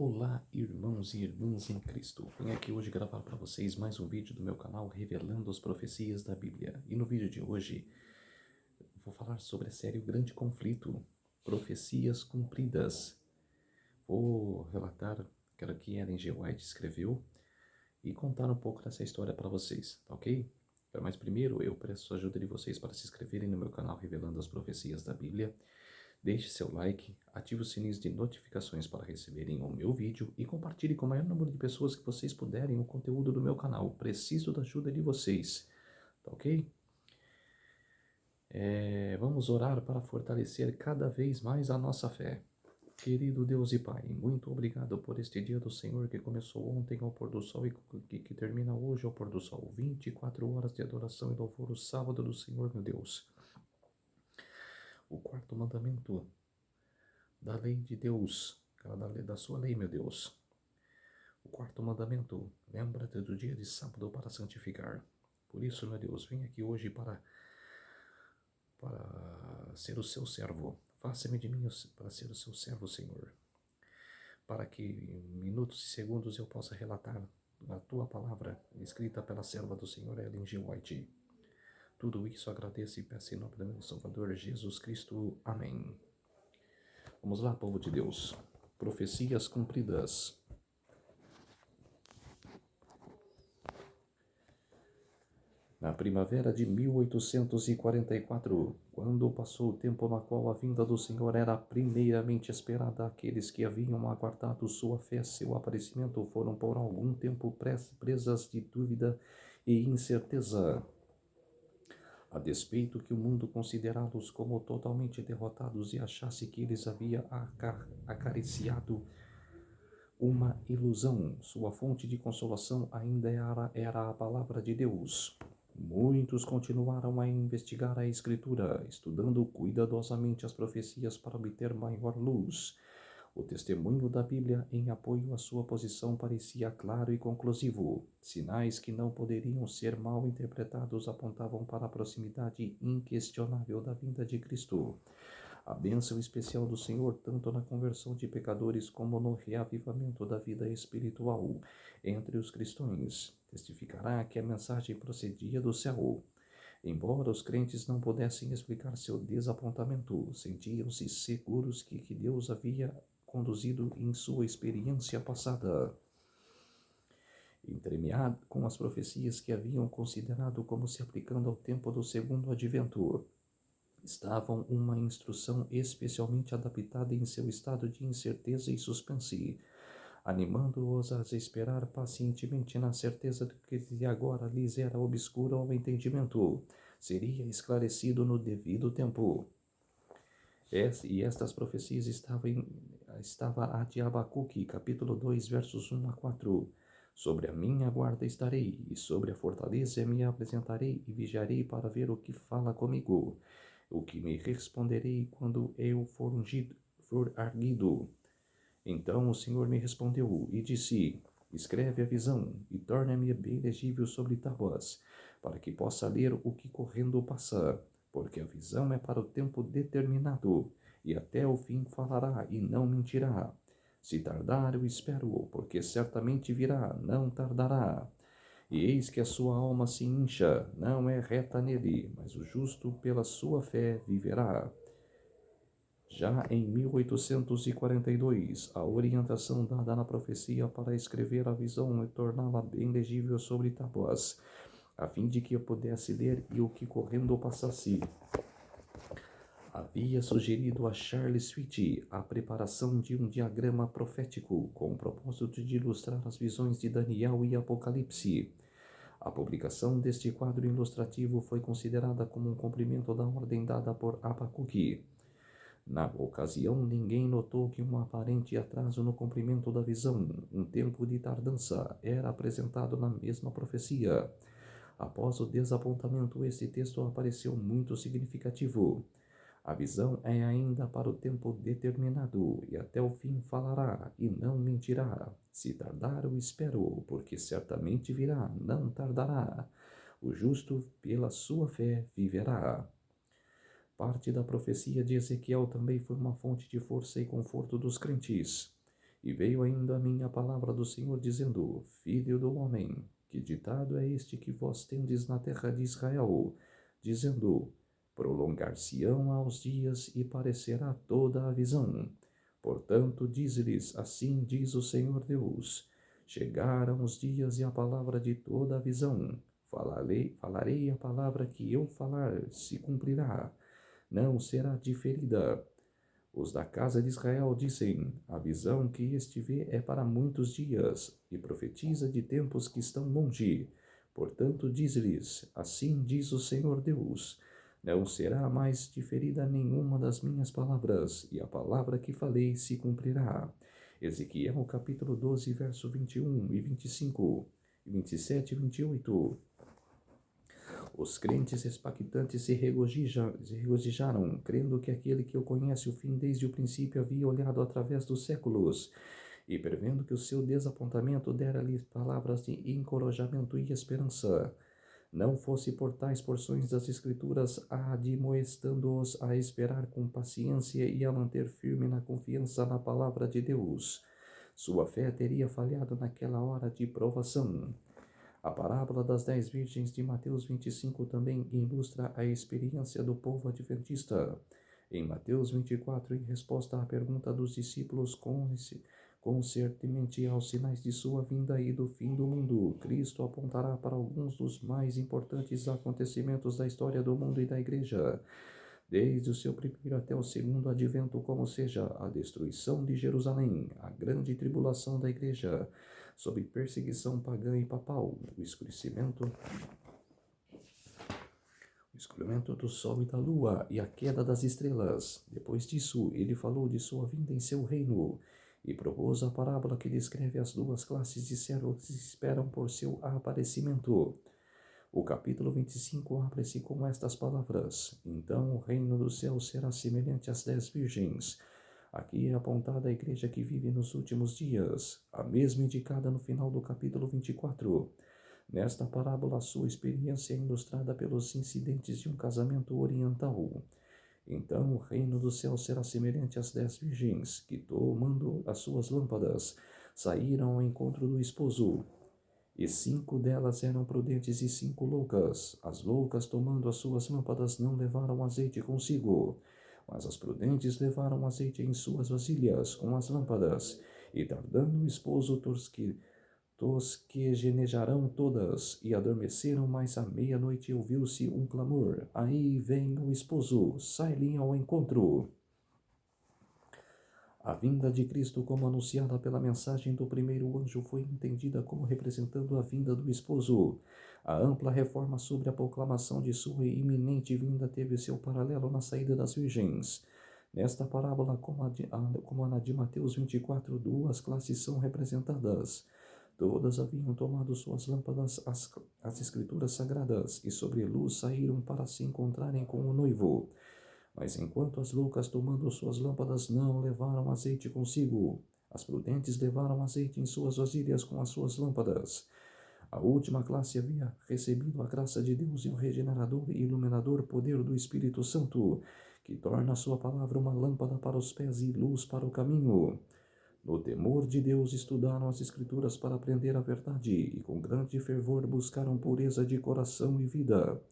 Olá, irmãos e irmãs em Cristo. Venho aqui hoje gravar para vocês mais um vídeo do meu canal revelando as profecias da Bíblia. E no vídeo de hoje vou falar sobre a série O Grande Conflito, Profecias Cumpridas. Vou relatar aquilo que Ellen G. White escreveu e contar um pouco dessa história para vocês, tá ok? Mas primeiro eu peço a ajuda de vocês para se inscreverem no meu canal revelando as profecias da Bíblia. Deixe seu like, ative os sininhos de notificações para receberem o meu vídeo e compartilhe com o maior número de pessoas que vocês puderem o conteúdo do meu canal. Preciso da ajuda de vocês, tá ok? Vamos orar para fortalecer cada vez mais a nossa fé. Querido Deus e Pai, muito obrigado por este dia do Senhor que começou ontem ao pôr do sol e que termina hoje ao pôr do sol. 24 horas de adoração e louvor, o sábado do Senhor, meu Deus. O quarto mandamento da lei de Deus, da sua lei, meu Deus. O quarto mandamento, lembra-te do dia de sábado para santificar. Por isso, meu Deus, vem aqui hoje para ser o seu servo. Faça-me de mim para ser o seu servo, Senhor. Para que em minutos e segundos eu possa relatar a tua palavra, escrita pela serva do Senhor, Ellen G. White. Tudo isso agradeço e peço em nome do meu Salvador Jesus Cristo. Amém. Vamos lá, povo de Deus. Profecias cumpridas. Na primavera de 1844, quando passou o tempo na qual a vinda do Senhor era primeiramente esperada, aqueles que haviam aguardado sua fé, seu aparecimento, foram por algum tempo presas de dúvida e incerteza. A despeito que o mundo considerá-los como totalmente derrotados e achasse que eles haviam acariciado uma ilusão, sua fonte de consolação ainda era a palavra de Deus. Muitos continuaram a investigar a Escritura, estudando cuidadosamente as profecias para obter maior luz. O testemunho da Bíblia em apoio à sua posição parecia claro e conclusivo. Sinais que não poderiam ser mal interpretados apontavam para a proximidade inquestionável da vinda de Cristo. A bênção especial do Senhor, tanto na conversão de pecadores como no reavivamento da vida espiritual entre os cristãos, testificará que a mensagem procedia do céu. Embora os crentes não pudessem explicar seu desapontamento, sentiam-se seguros que Deus havia conduzido em sua experiência passada. Entremeado com as profecias que haviam considerado como se aplicando ao tempo do segundo advento, estavam uma instrução especialmente adaptada em seu estado de incerteza e suspense, animando-os a esperar pacientemente na certeza de que agora lhes era obscuro ao entendimento, seria esclarecido no devido tempo. E estas profecias estava a de Abacuque, capítulo 2, versos 1 a 4. Sobre a minha guarda estarei, e sobre a fortaleza me apresentarei, e vigiarei para ver o que fala comigo, o que me responderei quando eu for arguido. Então o Senhor me respondeu e disse: escreve a visão e torna-me bem legível sobre tábuas, para que possa ler o que correndo passa, porque a visão é para o tempo determinado, e até o fim falará e não mentirá. Se tardar, eu espero-o, porque certamente virá, não tardará. E eis que a sua alma se incha, não é reta nele, mas o justo pela sua fé viverá. Já em 1842, a orientação dada na profecia para escrever a visão e torná-la bem legível sobre tábuas, a fim de que eu pudesse ler e o que correndo passasse. Havia sugerido a Charles Sweet a preparação de um diagrama profético com o propósito de ilustrar as visões de Daniel e Apocalipse. A publicação deste quadro ilustrativo foi considerada como um cumprimento da ordem dada por Abacuque. Na ocasião, ninguém notou que um aparente atraso no cumprimento da visão, um tempo de tardança, era apresentado na mesma profecia. Após o desapontamento, este texto apareceu muito significativo. A visão é ainda para o tempo determinado, e até o fim falará, e não mentirá. Se tardar, eu espero, porque certamente virá, não tardará. O justo, pela sua fé, viverá. Parte da profecia de Ezequiel também foi uma fonte de força e conforto dos crentes. E veio ainda a mim a palavra do Senhor, dizendo: Filho do homem, que ditado é este que vós tendes na terra de Israel, dizendo: Prolongar-se-ão aos dias e parecerá toda a visão. Portanto, diz-lhes: Assim diz o Senhor Deus: Chegaram os dias e a palavra de toda a visão. Falarei a palavra que eu falar, se cumprirá, não será diferida. Os da casa de Israel dizem: A visão que este vê é para muitos dias, e profetiza de tempos que estão longe. Portanto, diz-lhes: Assim diz o Senhor Deus: Não será mais diferida nenhuma das minhas palavras, e a palavra que falei se cumprirá. Ezequiel capítulo 12, verso 21 e 25, 27 e 28. Os crentes expectantes se regozijaram, crendo que aquele que o conhece o fim desde o princípio havia olhado através dos séculos, e prevendo que o seu desapontamento dera-lhes palavras de encorajamento e esperança. Não fosse por tais porções das Escrituras admoestando-os a esperar com paciência e a manter firme na confiança na palavra de Deus. Sua fé teria falhado naquela hora de provação. A parábola das 10 virgens de Mateus 25 também ilustra a experiência do povo adventista. Em Mateus 24, em resposta à pergunta dos discípulos concernente aos sinais de sua vinda e do fim do mundo, Cristo apontará para alguns dos mais importantes acontecimentos da história do mundo e da Igreja, desde o seu primeiro até o segundo advento, como seja a destruição de Jerusalém, a grande tribulação da Igreja, sob perseguição pagã e papal, o escurecimento do sol e da lua e a queda das estrelas. Depois disso, ele falou de sua vinda em seu reino e propôs a parábola que descreve as duas classes de servos que esperam por seu aparecimento. O capítulo 25 abre-se com estas palavras: Então o reino dos céus será semelhante às 10 virgens. Aqui é apontada a igreja que vive nos últimos dias, a mesma indicada no final do capítulo 24. Nesta parábola, sua experiência é ilustrada pelos incidentes de um casamento oriental. Então o reino do céu será semelhante às 10 virgens, que, tomando as suas lâmpadas, saíram ao encontro do esposo. E 5 delas eram prudentes e 5 loucas. As loucas, tomando as suas lâmpadas, não levaram azeite consigo, mas as prudentes levaram azeite em suas vasilhas com as lâmpadas. E tardando o esposo, tosquenejarão todas, e adormeceram, mas à meia-noite ouviu-se um clamor: Aí vem o esposo, sai-lhe ao encontro. A vinda de Cristo, como anunciada pela mensagem do primeiro anjo, foi entendida como representando a vinda do esposo. A ampla reforma sobre a proclamação de sua iminente vinda teve seu paralelo na saída das virgens. Nesta parábola, como na de Mateus 24, duas classes são representadas. Todas haviam tomado suas lâmpadas às escrituras sagradas e sobre luz saíram para se encontrarem com o noivo. Mas enquanto as loucas, tomando suas lâmpadas, não levaram azeite consigo, as prudentes levaram azeite em suas vasilhas com as suas lâmpadas. A última classe havia recebido a graça de Deus e o regenerador e iluminador poder do Espírito Santo, que torna a sua palavra uma lâmpada para os pés e luz para o caminho. No temor de Deus estudaram as Escrituras para aprender a verdade e com grande fervor buscaram pureza de coração e vida.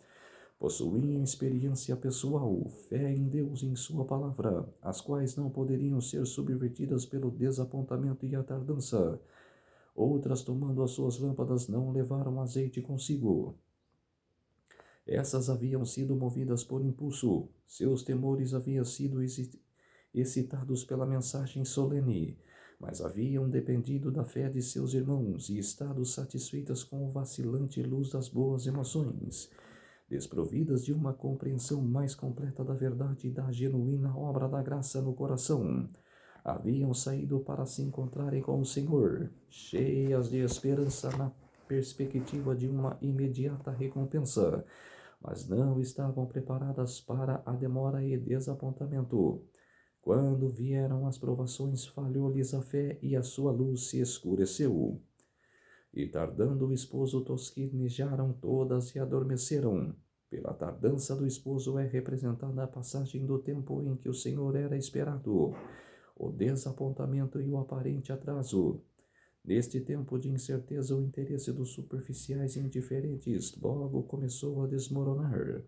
Possuíam experiência pessoal, fé em Deus e em sua palavra, as quais não poderiam ser subvertidas pelo desapontamento e a tardança. Outras, tomando as suas lâmpadas, não levaram azeite consigo. Essas haviam sido movidas por impulso. Seus temores haviam sido excitados pela mensagem solene, mas haviam dependido da fé de seus irmãos e estado satisfeitas com a vacilante luz das boas emoções. Desprovidas de uma compreensão mais completa da verdade e da genuína obra da graça no coração, haviam saído para se encontrarem com o Senhor, cheias de esperança na perspectiva de uma imediata recompensa, mas não estavam preparadas para a demora e desapontamento. Quando vieram as provações, falhou-lhes a fé e a sua luz se escureceu. E tardando o esposo, tosquenejaram todas e adormeceram. Pela tardança do esposo é representada a passagem do tempo em que o Senhor era esperado. o desapontamento e o aparente atraso. Neste tempo de incerteza, o interesse dos superficiais e indiferentes logo começou a desmoronar,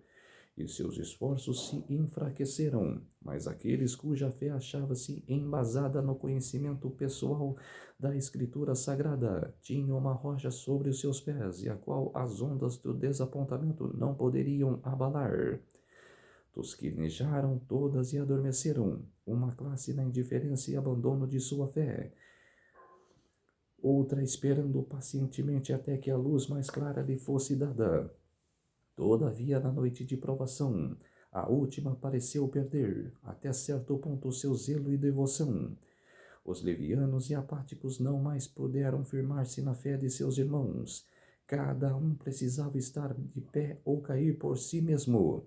e seus esforços se enfraqueceram, mas aqueles cuja fé achava-se embasada no conhecimento pessoal da Escritura Sagrada tinham uma rocha sobre os seus pés, e a qual as ondas do desapontamento não poderiam abalar. Tosquenejaram todas e adormeceram, uma classe na indiferença e abandono de sua fé, outra esperando pacientemente até que a luz mais clara lhe fosse dada. Todavia, na noite de provação, a última pareceu perder, até certo ponto, seu zelo e devoção. Os levianos e apáticos não mais puderam firmar-se na fé de seus irmãos. Cada um precisava estar de pé ou cair por si mesmo.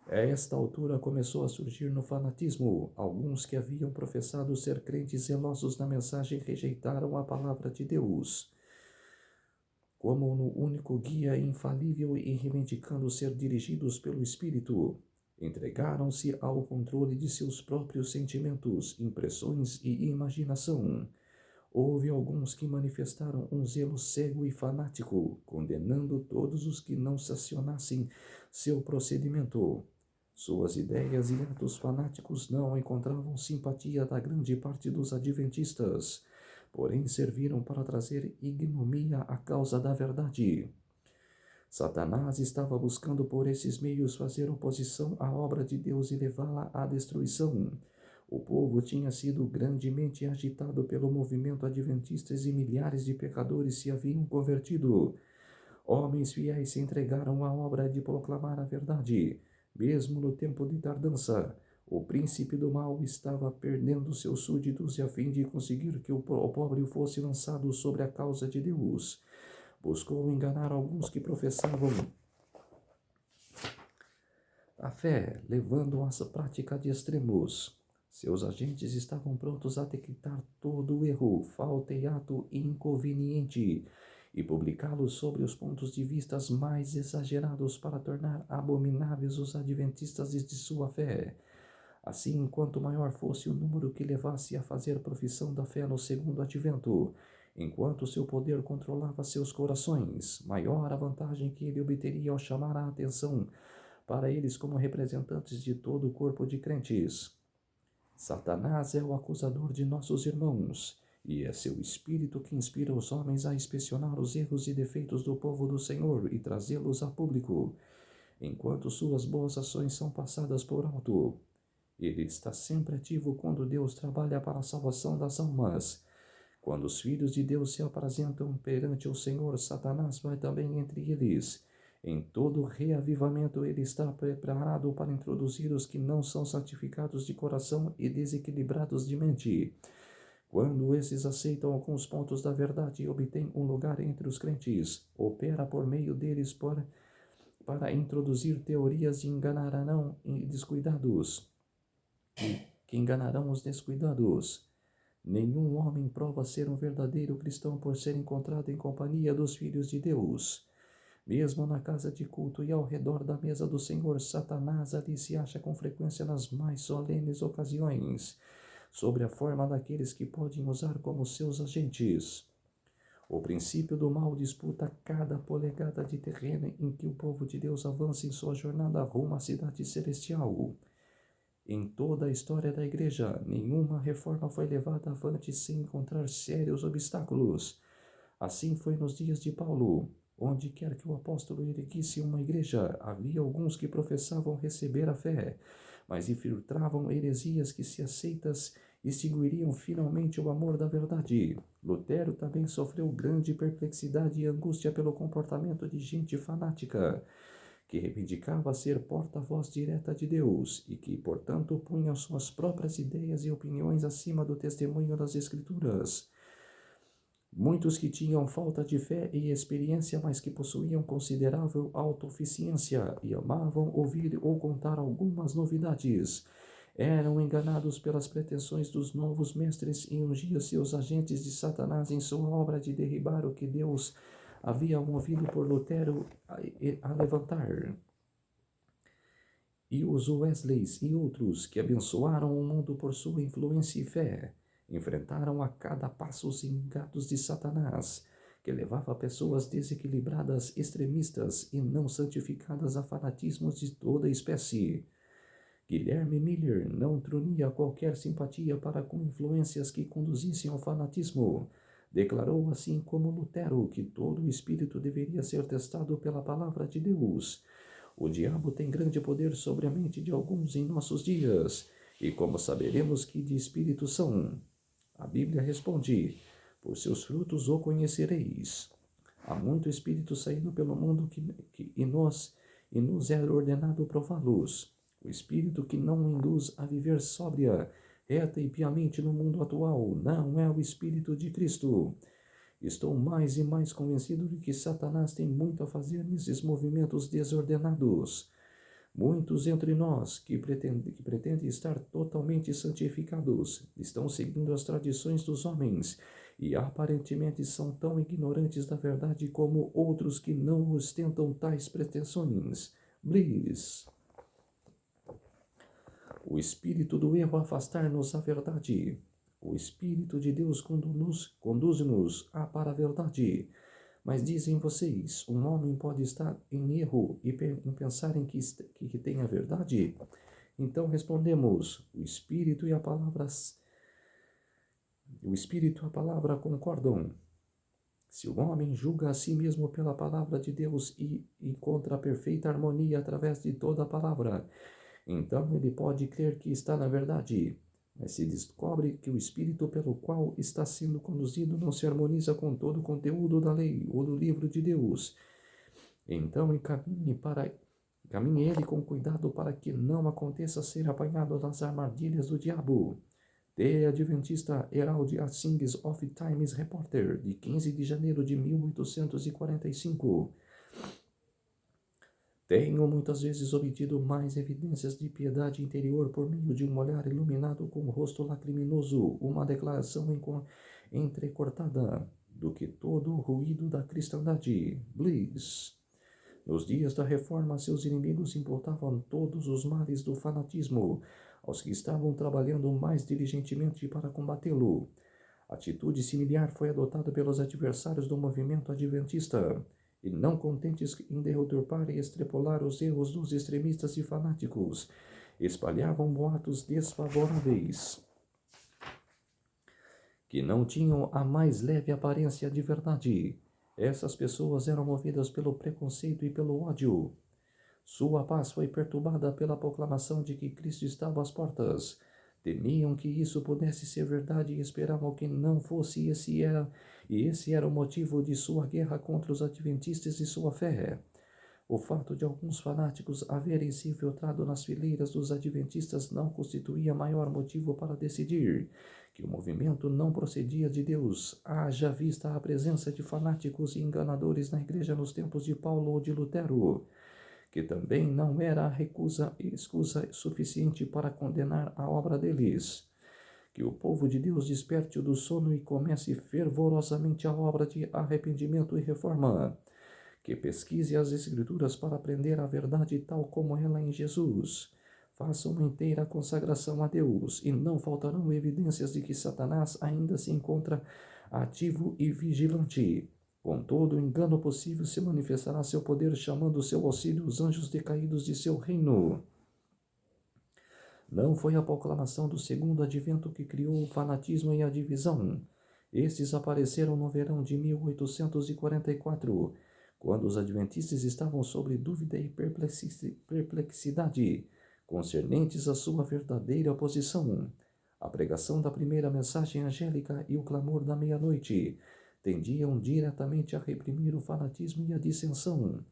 A esta altura começou a surgir no fanatismo. Alguns que haviam professado ser crentes zelosos na mensagem rejeitaram a palavra de Deus como no único guia infalível e reivindicando ser dirigidos pelo Espírito. Entregaram-se ao controle de seus próprios sentimentos, impressões e imaginação. Houve alguns que manifestaram um zelo cego e fanático, condenando todos os que não sancionassem seu procedimento. Suas ideias e atos fanáticos não encontravam simpatia da grande parte dos adventistas, porém serviram para trazer ignomínia à causa da verdade. Satanás estava buscando por esses meios fazer oposição à obra de Deus e levá-la à destruição. O povo tinha sido grandemente agitado pelo movimento adventista e milhares de pecadores se haviam convertido. Homens fiéis se entregaram à obra de proclamar a verdade, mesmo no tempo de tardança. O príncipe do mal estava perdendo seus súditos e a fim de conseguir que o pobre fosse lançado sobre a causa de Deus, buscou enganar alguns que professavam a fé, levando-os à prática de extremos. Seus agentes estavam prontos a detectar todo o erro, falta e ato inconveniente e publicá-los sobre os pontos de vista mais exagerados para tornar abomináveis os adventistas de sua fé. Assim, quanto maior fosse o número que levasse a fazer profissão da fé no segundo advento, enquanto seu poder controlava seus corações, maior a vantagem que ele obteria ao chamar a atenção para eles como representantes de todo o corpo de crentes. Satanás é o acusador de nossos irmãos, e é seu espírito que inspira os homens a inspecionar os erros e defeitos do povo do Senhor e trazê-los a público, enquanto suas boas ações são passadas por alto. Ele está sempre ativo quando Deus trabalha para a salvação das almas. Quando os filhos de Deus se apresentam perante o Senhor, Satanás vai também entre eles. Em todo reavivamento, ele está preparado para introduzir os que não são santificados de coração e desequilibrados de mente. Quando esses aceitam alguns pontos da verdade e obtêm um lugar entre os crentes, opera por meio deles para introduzir teorias de enganarão e descuidados. Que enganarão os descuidados. Nenhum homem prova ser um verdadeiro cristão por ser encontrado em companhia dos filhos de Deus. Mesmo na casa de culto e ao redor da mesa do Senhor, Satanás ali se acha com frequência nas mais solenes ocasiões, sob a forma daqueles que podem usar como seus agentes. O princípio do mal disputa cada polegada de terreno em que o povo de Deus avança em sua jornada rumo à cidade celestial. Em toda a história da Igreja, nenhuma reforma foi levada avante sem encontrar sérios obstáculos. Assim foi nos dias de Paulo. Onde quer que o apóstolo erguisse uma igreja, havia alguns que professavam receber a fé, mas infiltravam heresias que, se aceitas, extinguiriam finalmente o amor da verdade. Lutero também sofreu grande perplexidade e angústia pelo comportamento de gente fanática, que reivindicava ser porta-voz direta de Deus e que, portanto, punha suas próprias ideias e opiniões acima do testemunho das Escrituras. Muitos que tinham falta de fé e experiência, mas que possuíam considerável autossuficiência e amavam ouvir ou contar algumas novidades, eram enganados pelas pretensões dos novos mestres e ungiam seus agentes de Satanás em sua obra de derribar o que Deus havia movido por Lutero a levantar. E os Wesleys e outros que abençoaram o mundo por sua influência e fé, enfrentaram a cada passo os engados de Satanás, que levava pessoas desequilibradas, extremistas e não santificadas a fanatismos de toda espécie. Guilherme Miller não trunia qualquer simpatia para com influências que conduzissem ao fanatismo. Declarou, assim como Lutero, que todo o espírito deveria ser testado pela palavra de Deus. O diabo tem grande poder sobre a mente de alguns em nossos dias. E como saberemos que de espírito são? A Bíblia responde: por seus frutos o conhecereis. Há muito espírito saindo pelo mundo e nos é ordenado prová-los. O espírito que não induz a viver sóbria, reta e piamente no mundo atual não é o espírito de Cristo. Estou mais e mais convencido de que Satanás tem muito a fazer nesses movimentos desordenados. Muitos entre nós que pretendem estar totalmente santificados estão seguindo as tradições dos homens e aparentemente são tão ignorantes da verdade como outros que não ostentam tais pretensões. Bliss. O espírito do erro afastar-nos da verdade. O Espírito de Deus conduz-nos para a verdade. Mas dizem vocês, um homem pode estar em erro e em pensar que tem a verdade? Então respondemos, o Espírito e a palavra concordam. Se o homem julga a si mesmo pela palavra de Deus e encontra perfeita harmonia através de toda a palavra, então ele pode crer que está na verdade. Mas se descobre que o espírito pelo qual está sendo conduzido não se harmoniza com todo o conteúdo da lei ou do livro de Deus, então encaminhe ele com cuidado para que não aconteça ser apanhado nas armadilhas do diabo. The Adventista Herald Sings of Times Reporter, de 15 de janeiro de 1845. Tenho muitas vezes obtido mais evidências de piedade interior por meio de um olhar iluminado com o rosto lacriminoso, uma declaração entrecortada, do que todo o ruído da cristandade. Bliss. Nos dias da Reforma, seus inimigos imputavam todos os males do fanatismo aos que estavam trabalhando mais diligentemente para combatê-lo. Atitude similar foi adotada pelos adversários do movimento adventista. E não contentes em deturpar e extrapolar os erros dos extremistas e fanáticos, espalhavam boatos desfavoráveis, que não tinham a mais leve aparência de verdade. Essas pessoas eram movidas pelo preconceito e pelo ódio. Sua paz foi perturbada pela proclamação de que Cristo estava às portas. Temiam que isso pudesse ser verdade e esperavam que não fosse. Esse era o motivo de sua guerra contra os adventistas e sua fé. O fato de alguns fanáticos haverem se infiltrado nas fileiras dos adventistas não constituía maior motivo para decidir que o movimento não procedia de Deus, haja vista a presença de fanáticos e enganadores na igreja nos tempos de Paulo ou de Lutero, que também não era excusa suficiente para condenar a obra deles. Que o povo de Deus desperte do sono e comece fervorosamente a obra de arrependimento e reforma. Que pesquise as Escrituras para aprender a verdade tal como ela é em Jesus. Faça uma inteira consagração a Deus, e não faltarão evidências de que Satanás ainda se encontra ativo e vigilante. Com todo o engano possível se manifestará seu poder, chamando seu auxílio os anjos decaídos de seu reino. Não foi a proclamação do segundo advento que criou o fanatismo e a divisão. Estes apareceram no verão de 1844, quando os adventistas estavam sob dúvida e perplexidade concernentes à sua verdadeira posição. A pregação da primeira mensagem angélica e o clamor da meia-noite tendiam diretamente a reprimir o fanatismo e a dissensão.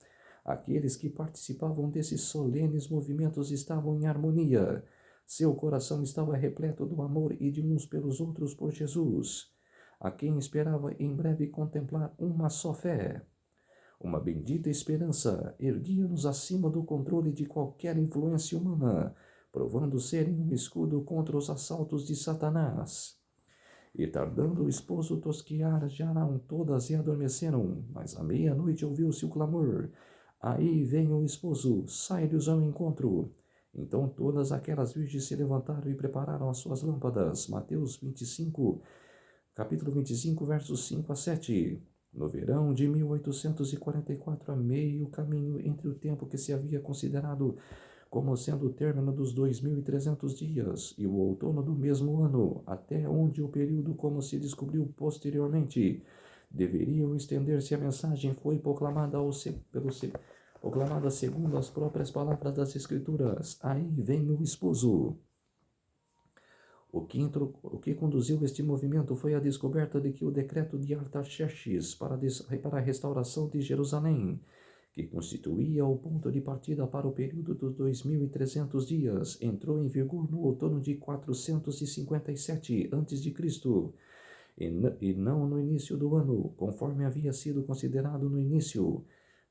Aqueles que participavam desses solenes movimentos estavam em harmonia. Seu coração estava repleto do amor e de uns pelos outros por Jesus, a quem esperava em breve contemplar uma só fé. Uma bendita esperança erguia-nos acima do controle de qualquer influência humana, provando serem um escudo contra os assaltos de Satanás. E tardando o esposo tosquiar, já não todas e adormeceram, mas à meia-noite ouviu-se o clamor: aí vem o esposo, sai-lhes ao encontro. Então todas aquelas virgens se levantaram e prepararam as suas lâmpadas. Mateus 25, capítulo 25, versos 5 a 7. No verão de 1844, a meio caminho entre o tempo que se havia considerado como sendo o término dos 2.300 dias e o outono do mesmo ano, até onde o período, como se descobriu posteriormente, deveriam estender-se, a mensagem foi proclamada, proclamada segundo as próprias palavras das Escrituras. Aí vem o esposo. O que conduziu este movimento foi a descoberta de que o decreto de Artaxerxes para a restauração de Jerusalém, que constituía o ponto de partida para o período dos 2.300 dias, entrou em vigor no outono de 457 a.C., e não no início do ano, conforme havia sido considerado no início,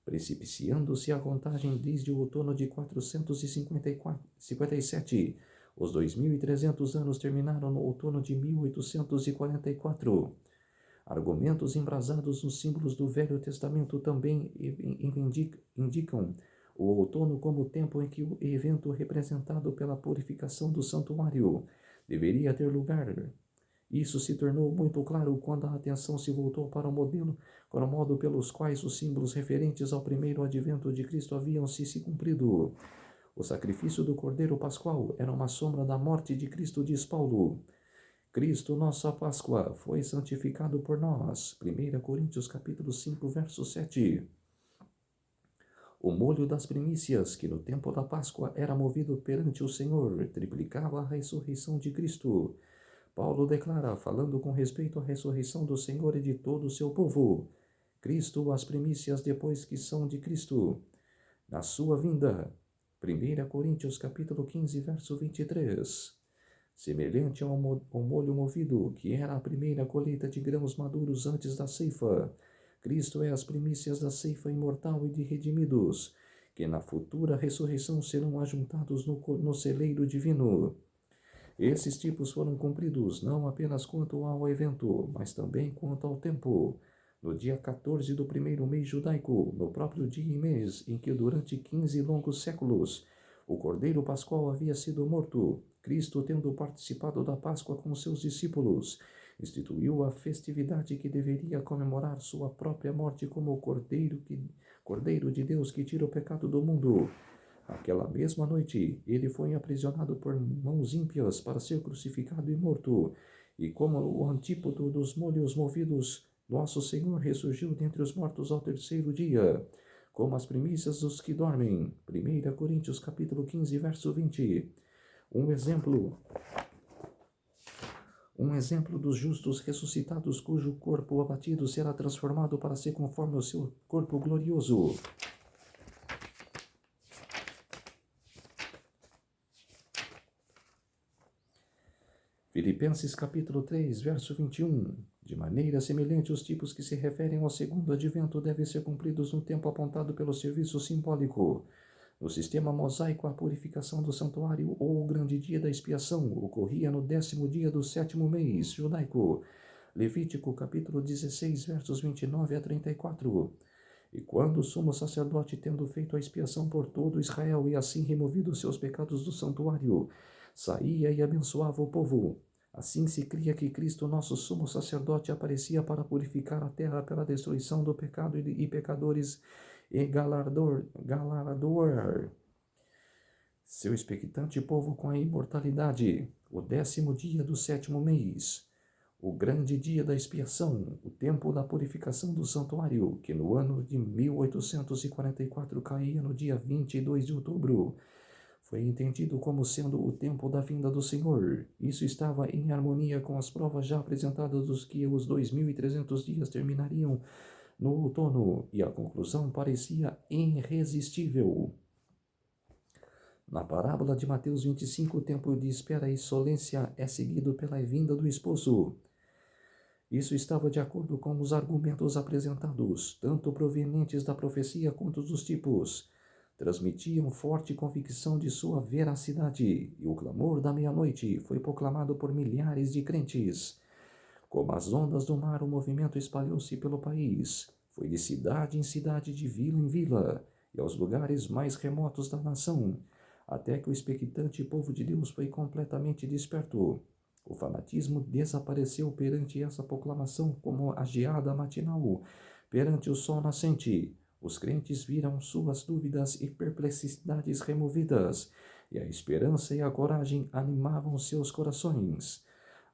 precipiciando-se a contagem desde o outono de 457. Os 2.300 anos terminaram no outono de 1844. Argumentos embrasados nos símbolos do Velho Testamento também indicam o outono como o tempo em que o evento representado pela purificação do santuário deveria ter lugar. Isso se tornou muito claro quando a atenção se voltou para o modo pelos quais os símbolos referentes ao primeiro advento de Cristo haviam se cumprido. O sacrifício do Cordeiro Pascual era uma sombra da morte de Cristo, diz Paulo. Cristo, nossa Páscoa, foi santificado por nós. 1 Coríntios capítulo 5, verso 7. O molho das primícias, que no tempo da Páscoa era movido perante o Senhor, triplicava a ressurreição de Cristo. Paulo declara, falando com respeito à ressurreição do Senhor e de todo o seu povo: Cristo, as primícias depois que são de Cristo, na sua vinda. 1 Coríntios capítulo 15, verso 23. Semelhante ao molho movido, que era a primeira colheita de grãos maduros antes da ceifa, Cristo é as primícias da ceifa imortal e de redimidos, que na futura ressurreição serão ajuntados no celeiro divino. Esses tipos foram cumpridos não apenas quanto ao evento, mas também quanto ao tempo. No dia 14 do primeiro mês judaico, no próprio dia e mês em que durante 15 longos séculos o Cordeiro Pascual havia sido morto, Cristo, tendo participado da Páscoa com seus discípulos, instituiu a festividade que deveria comemorar sua própria morte como o Cordeiro de Deus que tira o pecado do mundo. Aquela mesma noite, ele foi aprisionado por mãos ímpias para ser crucificado e morto, e como o antípodo dos molhos movidos, nosso Senhor ressurgiu dentre os mortos ao terceiro dia, como as primícias dos que dormem. 1 Coríntios capítulo 15, verso 20. Um exemplo dos justos ressuscitados, cujo corpo abatido será transformado para ser conforme ao seu corpo glorioso. Filipenses capítulo 3, verso 21. De maneira semelhante, os tipos que se referem ao segundo advento devem ser cumpridos no tempo apontado pelo serviço simbólico. No sistema mosaico, a purificação do santuário ou o grande dia da expiação ocorria no 10º dia do 7º mês judaico. Levítico capítulo 16, versos 29 a 34. E quando o sumo sacerdote, tendo feito a expiação por todo Israel e assim removido seus pecados do santuário, saía e abençoava o povo. Assim se cria que Cristo, nosso sumo sacerdote, aparecia para purificar a terra pela destruição do pecado e pecadores e galardoar seu expectante povo com a imortalidade. O 10º dia do 7º mês, o grande dia da expiação, o tempo da purificação do santuário, que no ano de 1844 caía no dia 22 de outubro, foi entendido como sendo o tempo da vinda do Senhor. Isso estava em harmonia com as provas já apresentadas dos que os 2.300 dias terminariam no outono, e a conclusão parecia irresistível. Na parábola de Mateus 25, o tempo de espera e solência é seguido pela vinda do esposo. Isso estava de acordo com os argumentos apresentados, tanto provenientes da profecia quanto dos tipos. Transmitiam forte convicção de sua veracidade, e o clamor da meia-noite foi proclamado por milhares de crentes. Como as ondas do mar, o movimento espalhou-se pelo país. Foi de cidade em cidade, de vila em vila, e aos lugares mais remotos da nação. até que o expectante povo de Deus foi completamente desperto. O fanatismo desapareceu perante essa proclamação como a geada matinal perante o sol nascente. Os crentes viram suas dúvidas e perplexidades removidas, e a esperança e a coragem animavam seus corações.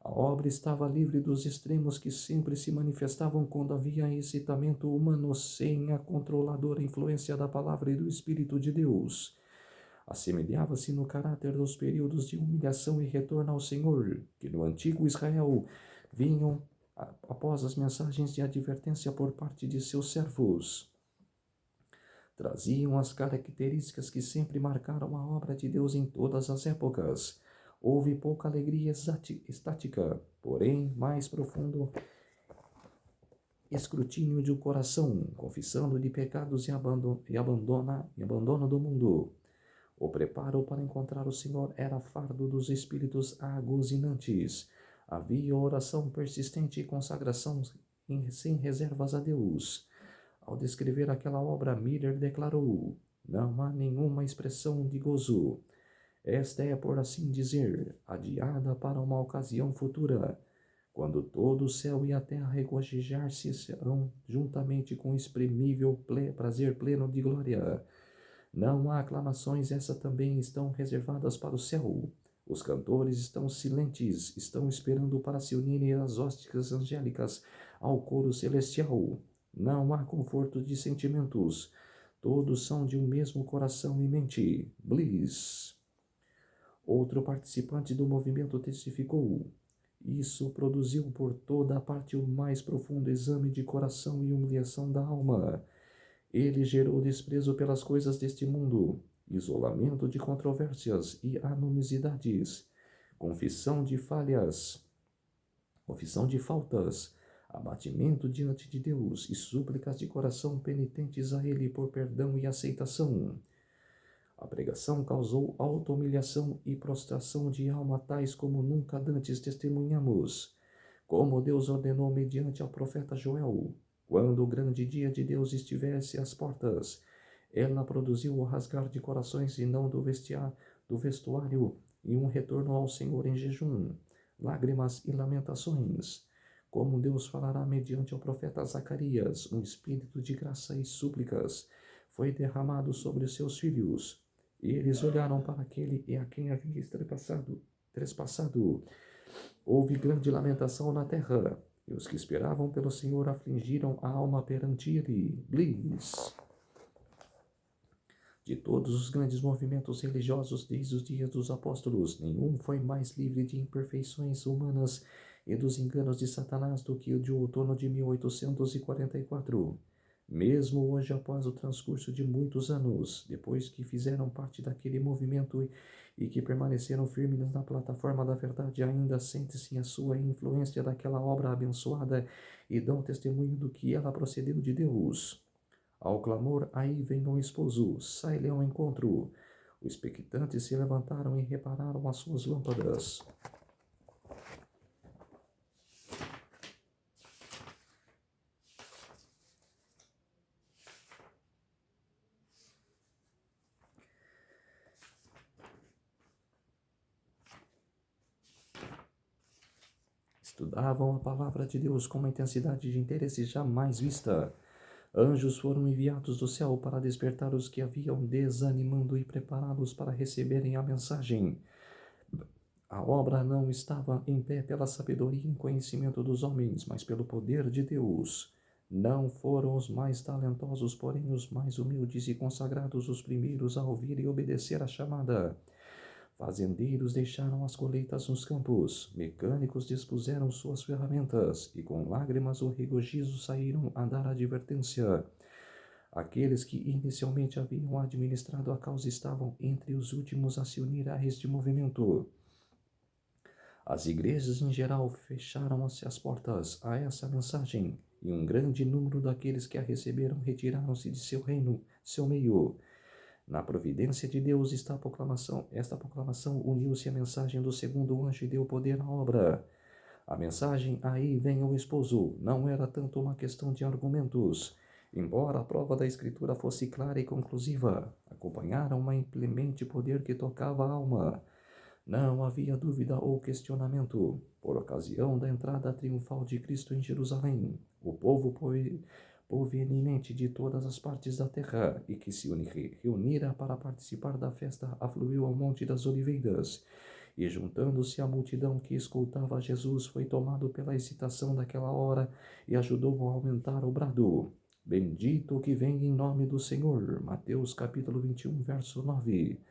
A obra estava livre dos extremos que sempre se manifestavam quando havia excitamento humano sem a controladora influência da palavra e do Espírito de Deus. Assemelhava-se no caráter dos períodos de humilhação e retorno ao Senhor, que no antigo Israel vinham após as mensagens de advertência por parte de seus servos. Traziam as características que sempre marcaram a obra de Deus em todas as épocas. Houve pouca alegria estática, porém mais profundo escrutínio de coração, confissando de pecados e abandono do mundo. O preparo para encontrar o Senhor era fardo dos espíritos agozinantes. Havia oração persistente e consagração sem reservas a Deus. Ao descrever aquela obra, Miller declarou: não há nenhuma expressão de gozo. Esta é, por assim dizer, adiada para uma ocasião futura, quando todo o céu e a terra regozijar-se-ão juntamente com exprimível prazer pleno de glória. Não há aclamações, essas também estão reservadas para o céu. Os cantores estão silentes, estão esperando para se unirem às hóstias angélicas ao coro celestial. Não há conforto de sentimentos. Todos são de um mesmo coração e mente. Bliss. Outro participante do movimento testificou: isso produziu por toda a parte o mais profundo exame de coração e humilhação da alma. Ele gerou desprezo pelas coisas deste mundo, isolamento de controvérsias e anonimidades, confissão de faltas, abatimento diante de Deus e súplicas de coração penitentes a Ele por perdão e aceitação. A pregação causou auto-humilhação e prostração de alma tais como nunca antes testemunhamos, como Deus ordenou mediante ao profeta Joel. Quando o grande dia de Deus estivesse às portas, ela produziu o rasgar de corações e não do vestuário e um retorno ao Senhor em jejum, lágrimas e lamentações. Como Deus falará mediante o profeta Zacarias, um espírito de graça e súplicas foi derramado sobre os seus filhos. E eles olharam para aquele e a quem havia trespassado. Houve grande lamentação na terra, e os que esperavam pelo Senhor afligiram a alma perante ele. Bliss. De todos os grandes movimentos religiosos desde os dias dos apóstolos, nenhum foi mais livre de imperfeições humanas e dos enganos de Satanás do que o de outono de 1844. Mesmo hoje, após o transcurso de muitos anos, depois que fizeram parte daquele movimento e que permaneceram firmes na plataforma da verdade, ainda sente-se a sua influência daquela obra abençoada e dão testemunho do que ela procedeu de Deus. Ao clamor, aí vem o esposo, sai-lhe ao encontro. Os expectantes se levantaram e repararam as suas lâmpadas. Estudavam a palavra de Deus com uma intensidade de interesse jamais vista. Anjos foram enviados do céu para despertar os que haviam desanimando e prepará-los para receberem a mensagem. A obra não estava em pé pela sabedoria e conhecimento dos homens, mas pelo poder de Deus. Não foram os mais talentosos, porém os mais humildes e consagrados os primeiros a ouvir e obedecer à chamada. Fazendeiros deixaram as colheitas nos campos, mecânicos dispuseram suas ferramentas, e com lágrimas ou regozijo saíram a dar advertência. Aqueles que inicialmente haviam administrado a causa estavam entre os últimos a se unir a este movimento. As igrejas em geral fecharam-se as portas a essa mensagem, e um grande número daqueles que a receberam retiraram-se de seu reino, seu meio. Na providência de Deus esta proclamação uniu-se à mensagem do segundo anjo e deu poder à obra. A mensagem, aí vem o esposo, não era tanto uma questão de argumentos, Embora a prova da Escritura fosse clara e conclusiva, acompanhara um implemente poder que tocava a alma. Não havia dúvida ou questionamento. Por ocasião da entrada triunfal de Cristo em Jerusalém, o povo proveniente de todas as partes da terra e que se reunira para participar da festa afluiu ao Monte das Oliveiras. E juntando-se à multidão que escutava Jesus, foi tomado pela excitação daquela hora e ajudou a aumentar o brado. Bendito o que vem em nome do Senhor. Mateus capítulo 21, verso 9.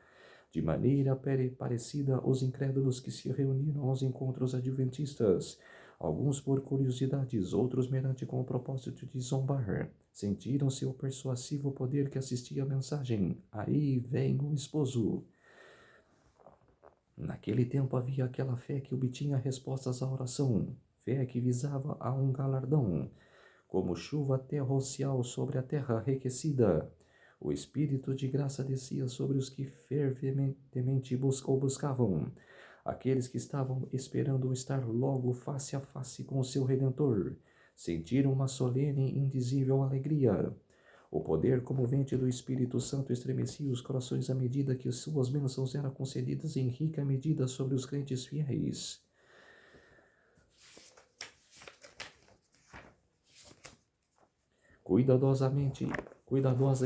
De maneira parecida, os incrédulos que se reuniram aos encontros adventistas, alguns por curiosidades, outros meramente com o propósito de zombar, sentiram-se o persuasivo poder que assistia à mensagem. Aí vem o esposo. Naquele tempo havia aquela fé que obtinha respostas à oração, fé que visava a um galardão, como chuva torrencial sobre a terra enriquecida. O Espírito de graça descia sobre os que ferventemente buscavam, aqueles que estavam esperando estar logo face a face com o seu Redentor. Sentiram uma solene e indizível alegria. O poder comovente do Espírito Santo estremecia os corações à medida que suas bênçãos eram concedidas em rica medida sobre os crentes fiéis. Cuidadosa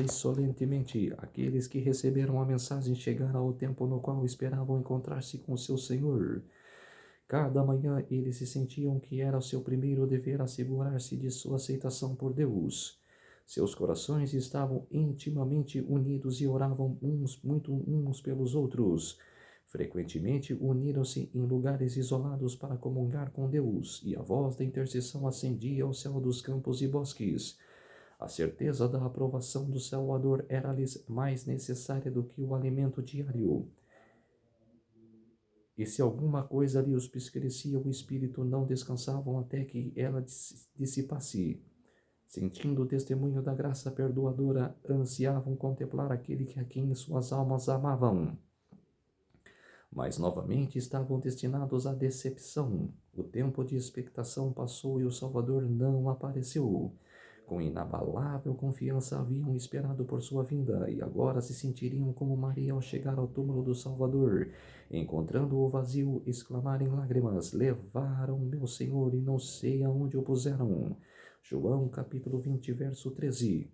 e solentemente, aqueles que receberam a mensagem chegaram ao tempo no qual esperavam encontrar-se com seu Senhor. Cada manhã eles se sentiam que era o seu primeiro dever assegurar-se de sua aceitação por Deus. Seus corações estavam intimamente unidos e oravam uns pelos outros. Frequentemente uniram-se em lugares isolados para comungar com Deus, e a voz da intercessão ascendia ao céu dos campos e bosques. A certeza da aprovação do Salvador era-lhes mais necessária do que o alimento diário. E se alguma coisa lhe os esclarecia o espírito, não descansavam até que ela dissipasse. Sentindo o testemunho da graça perdoadora, ansiavam contemplar aquele a quem suas almas amavam. Mas novamente estavam destinados à decepção. O tempo de expectação passou e o Salvador não apareceu. Com inabalável confiança haviam esperado por sua vinda, e agora se sentiriam como Maria ao chegar ao túmulo do Salvador. Encontrando-o vazio, exclamaram em lágrimas: levaram meu Senhor e não sei aonde o puseram. João capítulo 20, verso 13.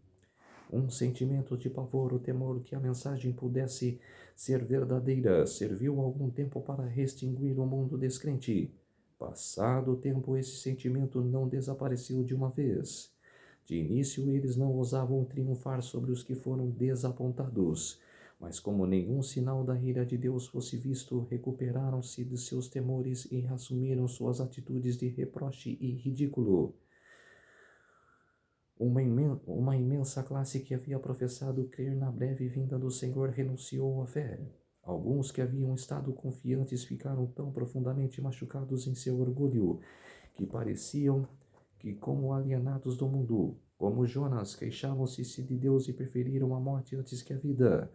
Um sentimento de pavor, o temor que a mensagem pudesse ser verdadeira, serviu algum tempo para extinguir o mundo descrente. Passado o tempo, esse sentimento não desapareceu de uma vez. De início, eles não ousavam triunfar sobre os que foram desapontados, mas como nenhum sinal da ira de Deus fosse visto, recuperaram-se de seus temores e assumiram suas atitudes de reproche e ridículo. Uma imensa classe que havia professado crer na breve vinda do Senhor renunciou à fé. Alguns que haviam estado confiantes ficaram tão profundamente machucados em seu orgulho que pareciam que, como alienados do mundo, como Jonas, queixavam-se de Deus e preferiram a morte antes que a vida.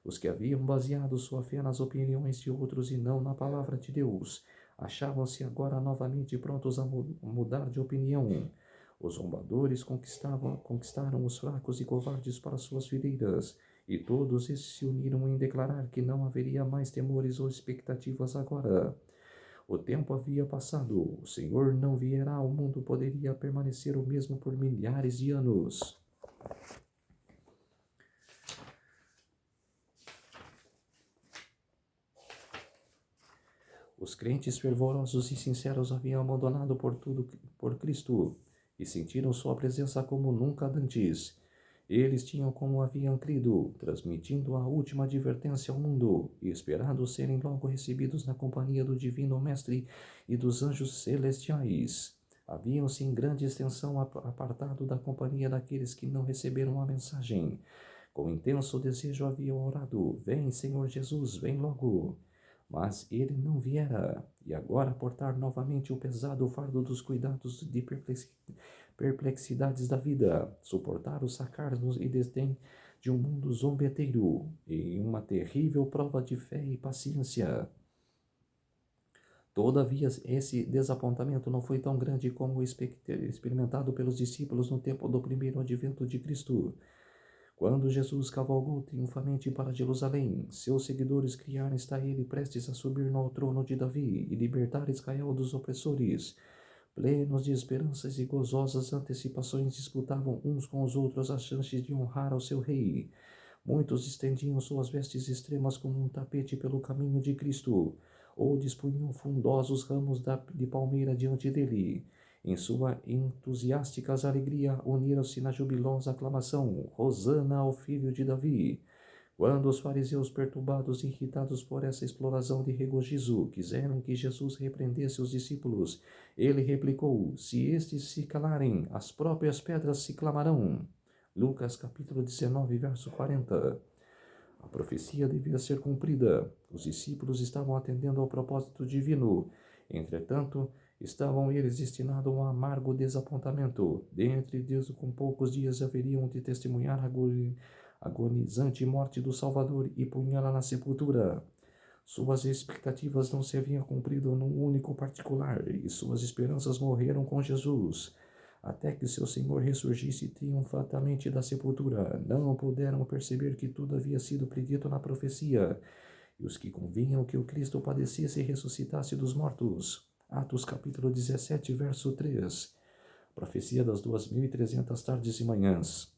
Os que haviam baseado sua fé nas opiniões de outros e não na palavra de Deus, achavam-se agora novamente prontos a mudar de opinião. Os zombadores conquistaram os fracos e covardes para suas fileiras, e todos esses se uniram em declarar que não haveria mais temores ou expectativas agora. O tempo havia passado, o Senhor não viera, o mundo poderia permanecer o mesmo por milhares de anos. Os crentes fervorosos e sinceros haviam abandonado por tudo por Cristo e sentiram sua presença como nunca antes. Eles tinham como haviam crido, transmitindo a última advertência ao mundo, e esperando serem logo recebidos na companhia do Divino Mestre e dos anjos celestiais. Haviam-se em grande extensão apartado da companhia daqueles que não receberam a mensagem. Com intenso desejo haviam orado: vem, Senhor Jesus, vem logo. Mas ele não viera, e agora portar novamente o pesado fardo dos cuidados de perplexidades da vida, suportar os sarcasmos e desdém de um mundo zombeteiro, em uma terrível prova de fé e paciência. Todavia, esse desapontamento não foi tão grande como o experimentado pelos discípulos no tempo do primeiro advento de Cristo. Quando Jesus cavalgou triunfalmente para Jerusalém, seus seguidores criaram estar ele prestes a subir no trono de Davi e libertar Israel dos opressores. Plenos de esperanças e gozosas antecipações, disputavam uns com os outros as chances de honrar ao seu rei. Muitos estendiam suas vestes extremas como um tapete pelo caminho de Cristo, ou dispunham frondosos ramos de palmeira diante dele. Em sua entusiástica alegria, uniram-se na jubilosa aclamação: Hosana ao filho de Davi. Quando os fariseus, perturbados e irritados por essa exploração de regozijo, quiseram que Jesus repreendesse os discípulos, ele replicou: se estes se calarem, as próprias pedras se clamarão. Lucas capítulo 19, verso 40. A profecia devia ser cumprida. Os discípulos estavam atendendo ao propósito divino. Entretanto, estavam eles destinados a um amargo desapontamento. Dentre Deus, com poucos dias haveriam de testemunhar a agonizante morte do Salvador e punhá-la na sepultura. Suas expectativas não se haviam cumprido num único particular, e suas esperanças morreram com Jesus. Até que seu Senhor ressurgisse triunfalmente da sepultura, não puderam perceber que tudo havia sido predito na profecia, e os que convinham que o Cristo padecesse e ressuscitasse dos mortos. Atos capítulo 17, verso 3. Profecia das 2.300 tardes e manhãs.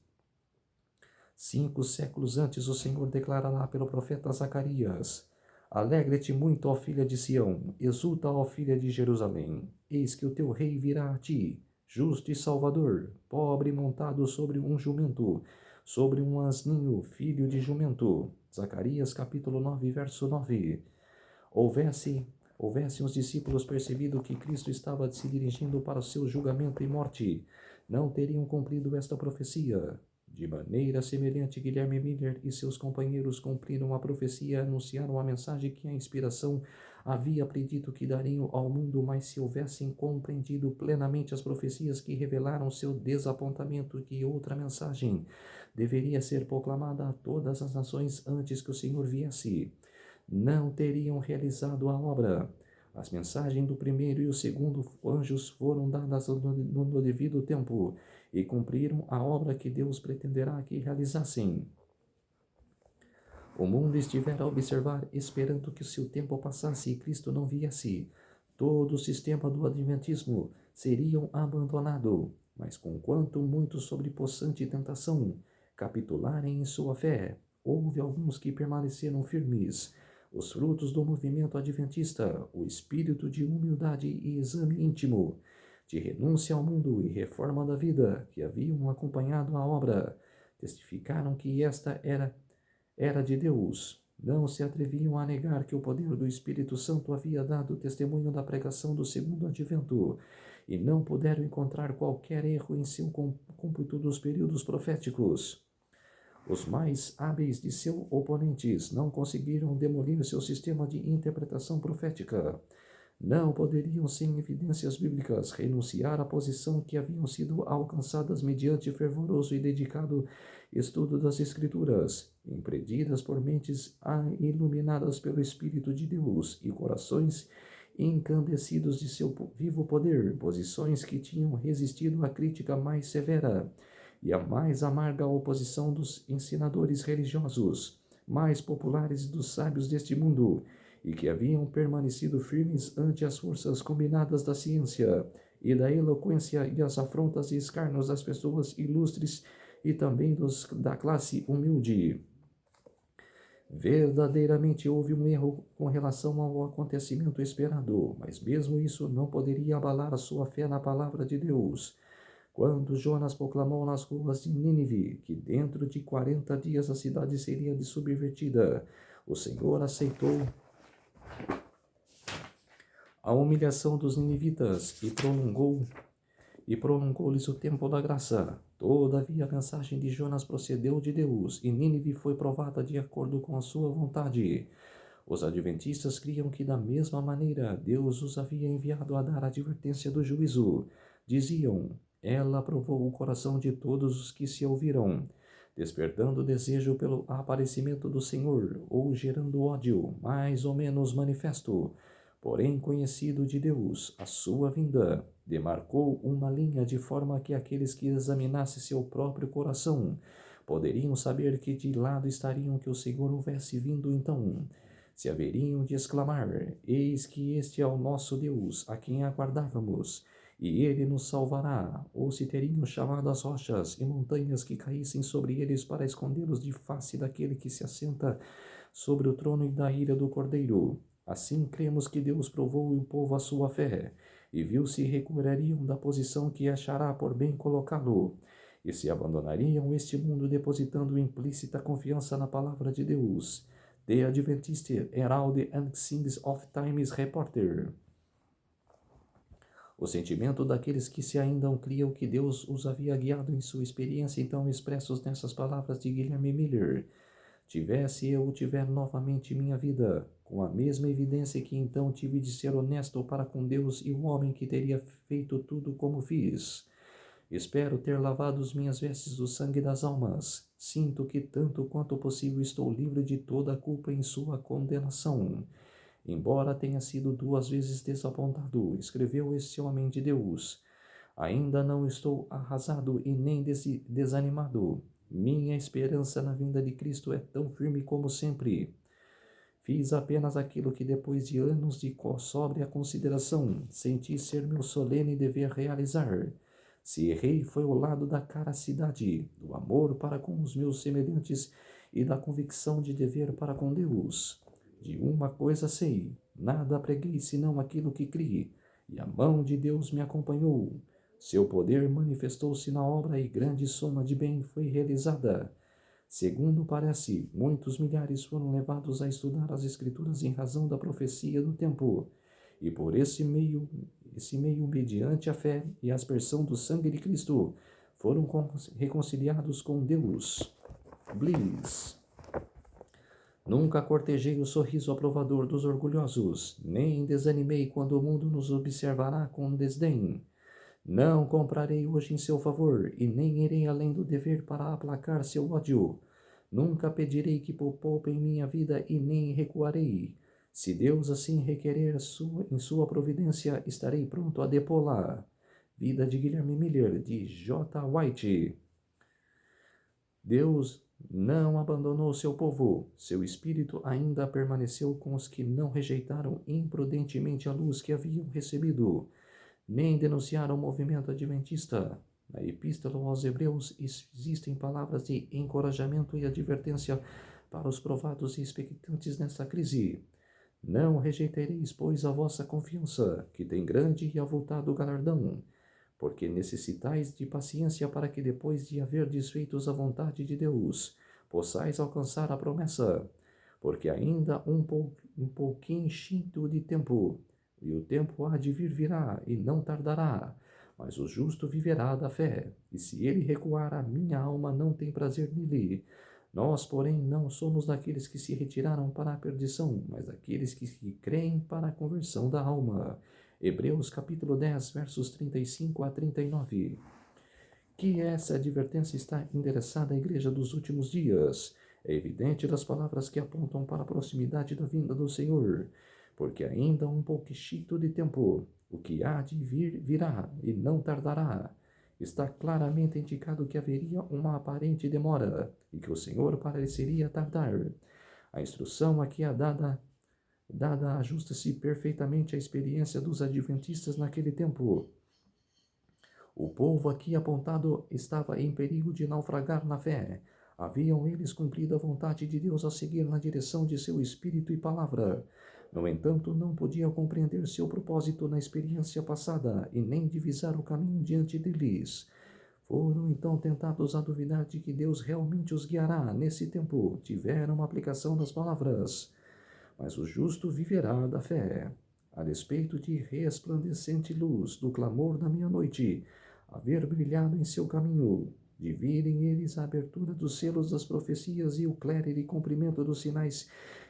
5 séculos antes, o Senhor declarará pelo profeta Zacarias: Alegre-te muito, ó filha de Sião, exulta, ó filha de Jerusalém. Eis que o teu rei virá a ti, justo e salvador, pobre montado sobre um jumento, sobre um asninho, filho de jumento. Zacarias capítulo 9, verso 9. Houvessem os discípulos percebido que Cristo estava se dirigindo para o seu julgamento e morte, não teriam cumprido esta profecia. De maneira semelhante, Guilherme Miller e seus companheiros cumpriram a profecia e anunciaram a mensagem que a inspiração havia predito que dariam ao mundo, mas se houvessem compreendido plenamente as profecias que revelaram seu desapontamento, que outra mensagem deveria ser proclamada a todas as nações antes que o Senhor viesse, não teriam realizado a obra. As mensagens do primeiro e o segundo anjos foram dadas no devido tempo e cumpriram a obra que Deus pretenderá que realizassem. O mundo estivera a observar, esperando que o seu tempo passasse e Cristo não viesse. Todo o sistema do adventismo seria abandonado, mas conquanto muito sob possante tentação capitularem em sua fé, houve alguns que permaneceram firmes. Os frutos do movimento adventista, o espírito de humildade e exame íntimo, de renúncia ao mundo e reforma da vida, que haviam acompanhado a obra, testificaram que esta era de Deus. Não se atreviam a negar que o poder do Espírito Santo havia dado testemunho da pregação do segundo advento, e não puderam encontrar qualquer erro em seu cômputo dos períodos proféticos. Os mais hábeis de seus oponentes não conseguiram demolir seu sistema de interpretação profética. Não poderiam, sem evidências bíblicas, renunciar à posição que haviam sido alcançadas mediante fervoroso e dedicado estudo das Escrituras, impedidas por mentes iluminadas pelo Espírito de Deus e corações encandecidos de seu vivo poder, posições que tinham resistido à crítica mais severa e a mais amarga oposição dos ensinadores religiosos mais populares dos sábios deste mundo, e que haviam permanecido firmes ante as forças combinadas da ciência e da eloquência e as afrontas e escárnios das pessoas ilustres e também da classe humilde. Verdadeiramente houve um erro com relação ao acontecimento esperado, mas mesmo isso não poderia abalar a sua fé na palavra de Deus. Quando Jonas proclamou nas ruas de Nínive que dentro de 40 dias a cidade seria subvertida, o Senhor aceitou a humilhação dos ninivitas e prolongou-lhes o tempo da graça. Todavia a mensagem de Jonas procedeu de Deus, e Nínive foi provada de acordo com a sua vontade. Os adventistas criam que da mesma maneira Deus os havia enviado a dar advertência do juízo. Diziam: ela provou o coração de todos os que se ouviram, despertando desejo pelo aparecimento do Senhor, ou gerando ódio, mais ou menos manifesto, Porém, conhecido de Deus a sua vinda, demarcou uma linha de forma que aqueles que examinassem seu próprio coração poderiam saber que de lado estariam que o Senhor houvesse vindo então. Se haveriam de exclamar: eis que este é o nosso Deus, a quem aguardávamos, e ele nos salvará, ou se teriam chamado as rochas e montanhas que caíssem sobre eles para escondê-los de face daquele que se assenta sobre o trono e da ira do Cordeiro. Assim cremos que Deus provou o povo a sua fé, e viu se recuperariam da posição que achará por bem colocá-lo, e se abandonariam este mundo depositando implícita confiança na palavra de Deus. The Adventist Herald and Signs of Times Reporter. O sentimento daqueles que se ainda criam que Deus os havia guiado em sua experiência, então expressos nessas palavras de Guilherme Miller: tivesse eu tiver novamente minha vida, com a mesma evidência que então tive de ser honesto para com Deus e o homem que teria feito tudo como fiz. Espero ter lavado as minhas vestes do sangue das almas. Sinto que tanto quanto possível estou livre de toda a culpa em sua condenação. Embora tenha sido 2 vezes desapontado, escreveu este homem de Deus, ainda não estou arrasado e nem desanimado. Minha esperança na vinda de Cristo é tão firme como sempre. Fiz apenas aquilo que, depois de anos de sóbria consideração, senti ser meu solene dever realizar. Se errei, foi ao lado da caracidade, do amor para com os meus semelhantes e da convicção de dever para com Deus. De uma coisa sei, nada preguei senão aquilo que criei, e a mão de Deus me acompanhou. Seu poder manifestou-se na obra e grande soma de bem foi realizada. Segundo parece, muitos milhares foram levados a estudar as Escrituras em razão da profecia do tempo, e por esse meio, mediante a fé e a aspersão do sangue de Cristo, foram reconciliados com Deus. Bliss. Nunca cortejei o sorriso aprovador dos orgulhosos, nem desanimei quando o mundo nos observará com desdém. Não comprarei hoje em seu favor, e nem irei além do dever para aplacar seu ódio. Nunca pedirei que poupem minha vida, e nem recuarei. Se Deus assim requerer em sua providência, estarei pronto a depô-la. Vida de Guilherme Miller, de J. White. Deus não abandonou seu povo. Seu espírito ainda permaneceu com os que não rejeitaram imprudentemente a luz que haviam recebido, nem denunciaram o movimento adventista. Na Epístola aos Hebreus existem palavras de encorajamento e advertência para os provados e expectantes nesta crise. Não rejeitareis, pois, a vossa confiança, que tem grande e avultado galardão, porque necessitais de paciência para que, depois de haver desfeitos a vontade de Deus, possais alcançar a promessa. Porque ainda um pouquinho de tempo, e o tempo há de vir virá, e não tardará. Mas o justo viverá da fé, e se ele recuar, a minha alma não tem prazer nele. Nós, porém, não somos daqueles que se retiraram para a perdição, mas daqueles que creem para a conversão da alma. Hebreus capítulo 10, versos 35 a 39. Que essa advertência está endereçada à igreja dos últimos dias. É evidente das palavras que apontam para a proximidade da vinda do Senhor, porque ainda um pouquinho de tempo, o que há de vir virá e não tardará. Está claramente indicado que haveria uma aparente demora e que o Senhor pareceria tardar. A instrução aqui é dada ajusta-se perfeitamente à experiência dos adventistas naquele tempo. O povo aqui apontado estava em perigo de naufragar na fé. Haviam eles cumprido a vontade de Deus a seguir na direção de seu espírito e palavra. No entanto, não podiam compreender seu propósito na experiência passada e nem divisar o caminho diante deles. Foram então tentados a duvidar de que Deus realmente os guiará nesse tempo. Tiveram aplicação das palavras. Mas o justo viverá da fé. A despeito de resplandecente luz do clamor da meia-noite haver brilhado em seu caminho, de virem eles a abertura dos selos das profecias e o clérere cumprimento dos sinais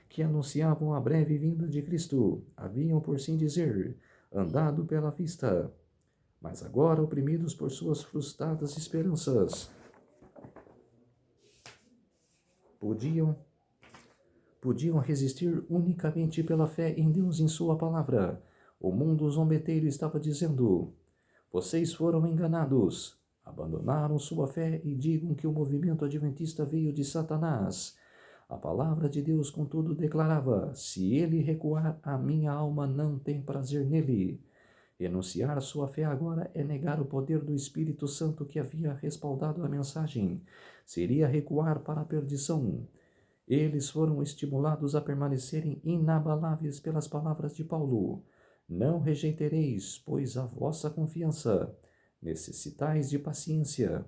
que anunciavam a breve vinda de Cristo, haviam, por assim dizer, andado pela vista, mas agora oprimidos por suas frustradas esperanças, podiam resistir unicamente pela fé em Deus e em sua palavra. O mundo zombeteiro estava dizendo: vocês foram enganados. Abandonaram sua fé e digam que o movimento adventista veio de Satanás. A palavra de Deus, contudo, declarava: se ele recuar, a minha alma não tem prazer nele. Renunciar sua fé agora é negar o poder do Espírito Santo que havia respaldado a mensagem. Seria recuar para a perdição. Eles foram estimulados a permanecerem inabaláveis pelas palavras de Paulo. Não rejeitereis, pois, a vossa confiança. Necessitais de paciência,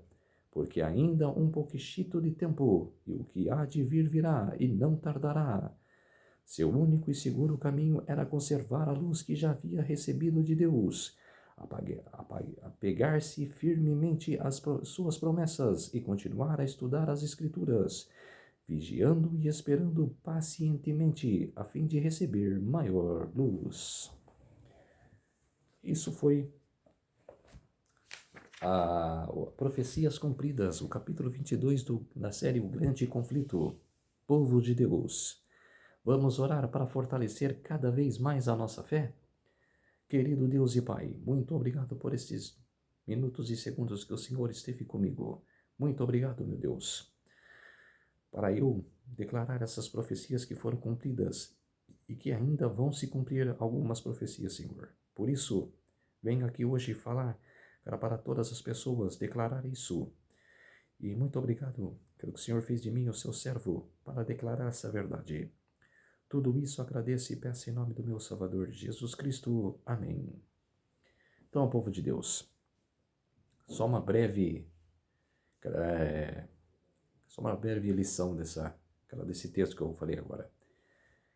porque ainda um pouquinho de tempo, e o que há de vir virá, e não tardará. Seu único e seguro caminho era conservar a luz que já havia recebido de Deus, apegar-se firmemente às suas promessas e continuar a estudar as Escrituras, vigiando e esperando pacientemente a fim de receber maior luz. Isso foi a Profecias Cumpridas, o capítulo 22 da série O Grande Conflito, Povo de Deus. Vamos orar para fortalecer cada vez mais a nossa fé? Querido Deus e Pai, muito obrigado por estes minutos e segundos que o Senhor esteve comigo. Muito obrigado, meu Deus, para eu declarar essas profecias que foram cumpridas e que ainda vão se cumprir algumas profecias, Senhor. Por isso, venho aqui hoje falar para todas as pessoas, declarar isso. E muito obrigado pelo que o Senhor fez de mim, o seu servo, para declarar essa verdade. Tudo isso agradeço e peço em nome do meu Salvador, Jesus Cristo. Amém. Então, povo de Deus, só uma breve lição desse texto que eu falei agora.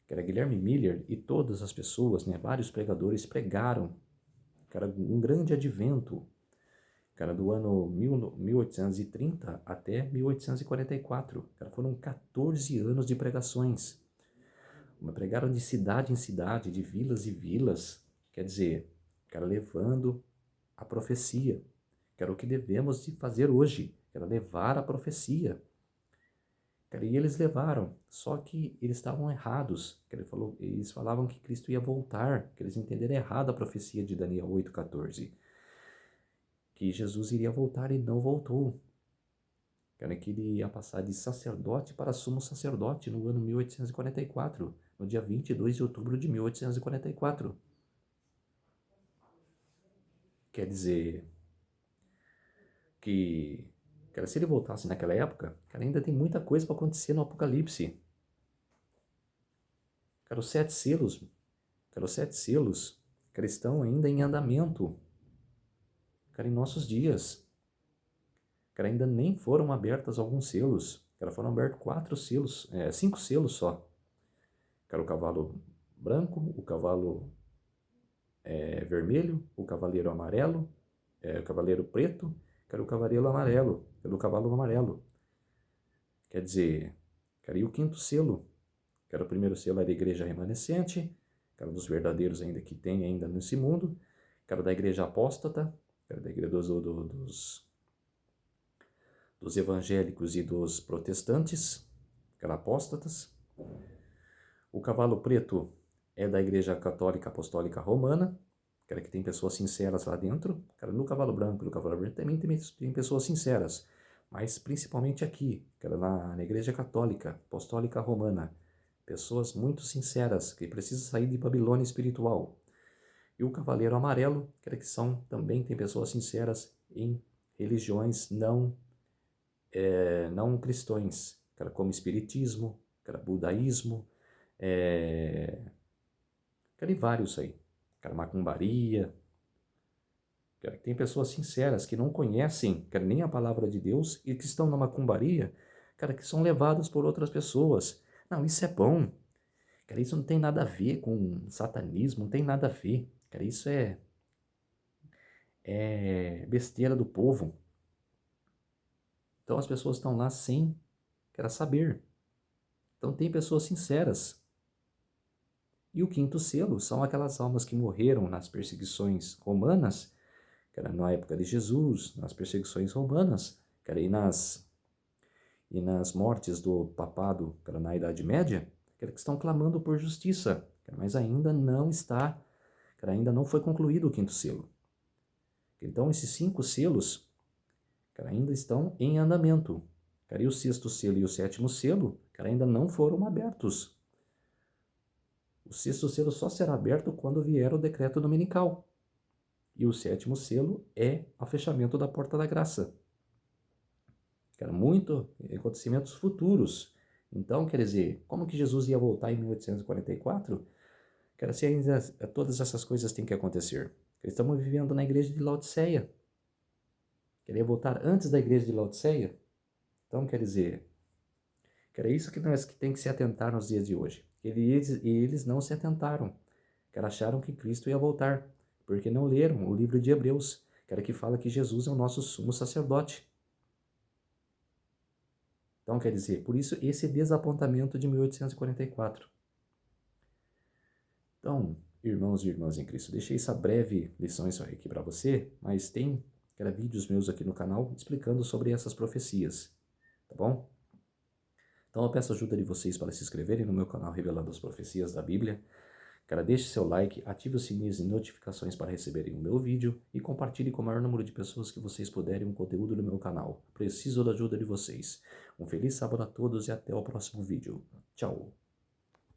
Guilherme Miller e todas as pessoas, vários pregadores pregaram, um grande advento, do ano 1830 até 1844. Foram 14 anos de pregações. Pregaram de cidade em cidade, de vilas e vilas, levando a profecia, que era o que devemos de fazer hoje, que era levar a profecia. E eles levaram, só que eles estavam errados. Eles falavam que Cristo ia voltar, que eles entenderam errado a profecia de Daniel 8,14, que Jesus iria voltar e não voltou. Que ele ia passar de sacerdote para sumo sacerdote no ano 1844, no dia 22 de outubro de 1844. Quer dizer que, se ele voltasse naquela época, ainda tem muita coisa para acontecer no Apocalipse. Os 7 selos, estão ainda em andamento, em nossos dias. Ainda nem foram abertos alguns selos, foram abertos 5 selos só. O cavalo branco, o cavalo vermelho, o cavaleiro amarelo, o cavaleiro preto, o cavaleiro amarelo, o cavalo amarelo. Quer dizer, e o 5º selo, o primeiro selo era a igreja remanescente, dos verdadeiros ainda que tem ainda nesse mundo, da igreja apóstata, da igreja dos evangélicos e dos protestantes, apóstatas. O cavalo preto é da Igreja Católica Apostólica Romana, que tem pessoas sinceras lá dentro. No cavalo branco, no cavalo branco também tem pessoas sinceras, mas principalmente aqui, na Igreja Católica Apostólica Romana, pessoas muito sinceras, que precisam sair de Babilônia espiritual. E o cavaleiro amarelo, também tem pessoas sinceras em religiões não cristãs, como espiritismo, budaísmo, vários aí, macumbaria. Tem pessoas sinceras que não conhecem, nem a palavra de Deus e que estão na macumbaria, que são levadas por outras pessoas. Não, isso é bom. Isso não tem nada a ver com satanismo, não tem nada a ver. Isso é besteira do povo. Então as pessoas estão lá sem saber. Então tem pessoas sinceras. E o 5º selo são aquelas almas que morreram nas perseguições romanas, na época de Jesus, nas perseguições romanas, e nas mortes do papado, na Idade Média, cara, que estão clamando por justiça, cara, mas ainda não está, cara, ainda não foi concluído o quinto selo. Então, esses 5 selos, cara, ainda estão em andamento. Cara, e o sexto selo e o sétimo selo, cara, ainda não foram abertos. O sexto selo só será aberto quando vier o decreto dominical. E o sétimo selo é o fechamento da porta da graça. Cara, muito acontecimentos futuros. Então, quer dizer, como que Jesus ia voltar em 1844? Cara, se ainda todas essas coisas têm que acontecer. Estamos vivendo na igreja de Laodiceia. Queria voltar antes da igreja de Laodiceia? Então, quer dizer, cara, é isso que nós que tem que se atentar nos dias de hoje. Eles não se atentaram. Cara, acharam que Cristo ia voltar, porque não leram o livro de Hebreus, cara, que fala que Jesus é o nosso sumo sacerdote. Então, quer dizer, por isso esse desapontamento de 1844. Então, irmãos e irmãs em Cristo, deixei essa breve lição aqui para você, mas tem, cara, vídeos meus aqui no canal explicando sobre essas profecias, tá bom? Então eu peço a ajuda de vocês para se inscreverem no meu canal Revelando as Profecias da Bíblia. Cara, deixe seu like, ative os sininhos e notificações para receberem o meu vídeo e compartilhe com o maior número de pessoas que vocês puderem o conteúdo do meu canal. Preciso da ajuda de vocês. Um feliz sábado a todos e até o próximo vídeo. Tchau!